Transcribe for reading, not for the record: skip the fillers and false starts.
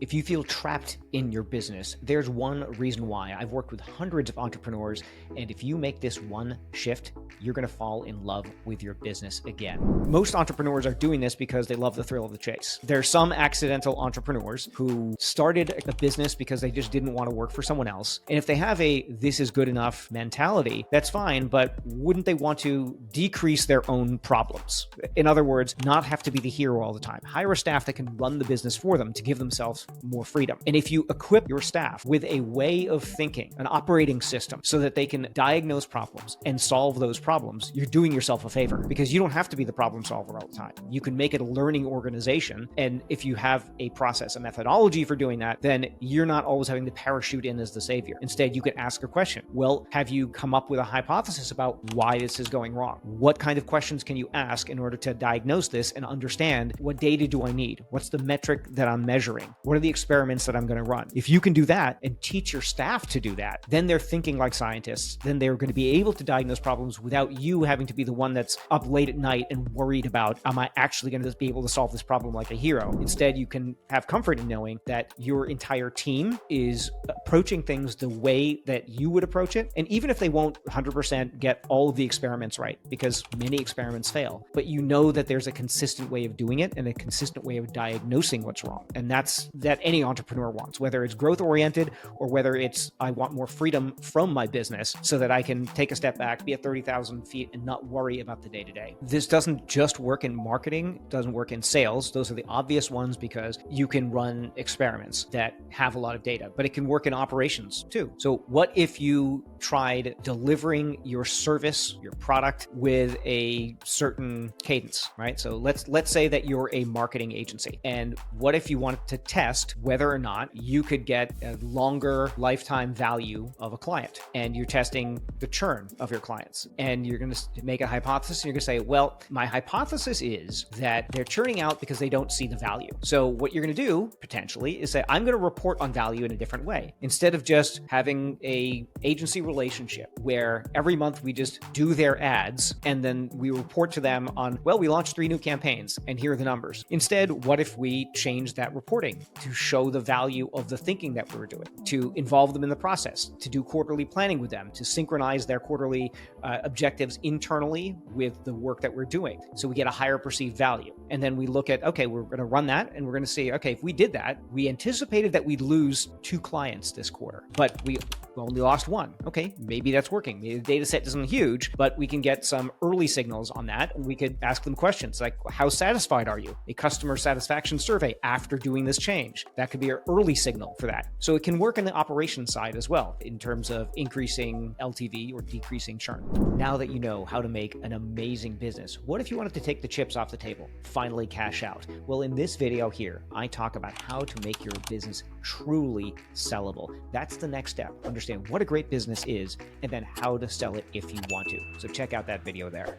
If you feel trapped in your business, there's one reason why. I've worked with hundreds of entrepreneurs, and if you make this one shift, you're going to fall in love with your business again. Most entrepreneurs are doing this because they love the thrill of the chase. There are some accidental entrepreneurs who started a business because they just didn't want to work for someone else. And if they have a "this is good enough" mentality, that's fine, but wouldn't they want to decrease their own problems? In other words, not have to be the hero all the time. Hire a staff that can run the business for them to give themselves more freedom. And if you equip your staff with a way of thinking, an operating system, so that they can diagnose problems and solve those problems, you're doing yourself a favor, because you don't have to be the problem solver all the time. You can make it a learning organization. And if you have a process, a methodology for doing that, then you're not always having to parachute in as the savior. Instead, you can ask a question. Well, have you come up with a hypothesis about why this is going wrong? What kind of questions can you ask in order to diagnose this and understand what data do I need? What's the metric that I'm measuring? What are the experiments that I'm going to run? If you can do that and teach your staff to do that, then they're thinking like scientists. Then they're going to be able to diagnose problems without you having to be the one that's up late at night and worried about, am I actually going to be able to solve this problem like a hero? Instead, you can have comfort in knowing that your entire team is approaching things the way that you would approach it. And even if they won't 100% get all of the experiments right, because many experiments fail, but you know that there's a consistent way of doing it and a consistent way of diagnosing what's wrong. And that's that any entrepreneur wants, whether it's growth oriented or whether it's, I want more freedom from my business so that I can take a step back, be at 30,000 feet and not worry about the day to day. This doesn't just work in marketing, doesn't work in sales. Those are the obvious ones because you can run experiments that have a lot of data, but it can work in operations too. So what if you tried delivering your service, your product with a certain cadence, right? So let's say that you're a marketing agency. And what if you wanted to test whether or not you could get a longer lifetime value of a client? And you're testing the churn of your clients. And you're going to make a hypothesis. And you're going to say, well, my hypothesis is that they're churning out because they don't see the value. So what you're going to do potentially is say, I'm going to report on value in a different way. Instead of just having a agency relationship where every month we just do their ads and then we report to them on, well, we launched 3 new campaigns and here are the numbers. Instead, what if we change that reporting to show the value of the thinking that we were doing, to involve them in the process, to do quarterly planning with them, to synchronize their quarterly objectives internally with the work that we're doing. So we get a higher perceived value. And then we look at, okay, we're going to run that and we're going to see, okay, if we did that, we anticipated that we'd lose 2 clients this quarter, but we only lost 1. Okay, maybe that's working. Maybe the data set isn't huge, but we can get some early signals on that. And we could ask them questions like, how satisfied are you? A customer satisfaction survey after doing this change. That could be an early signal for that. So it can work on the operations side as well in terms of increasing LTV or decreasing churn. Now that you know how to make an amazing business, what if you wanted to take the chips off the table, finally cash out? Well, in this video here, I talk about how to make your business truly sellable. That's the next step. Understand what a great business is and then how to sell it if you want to. So check out that video there.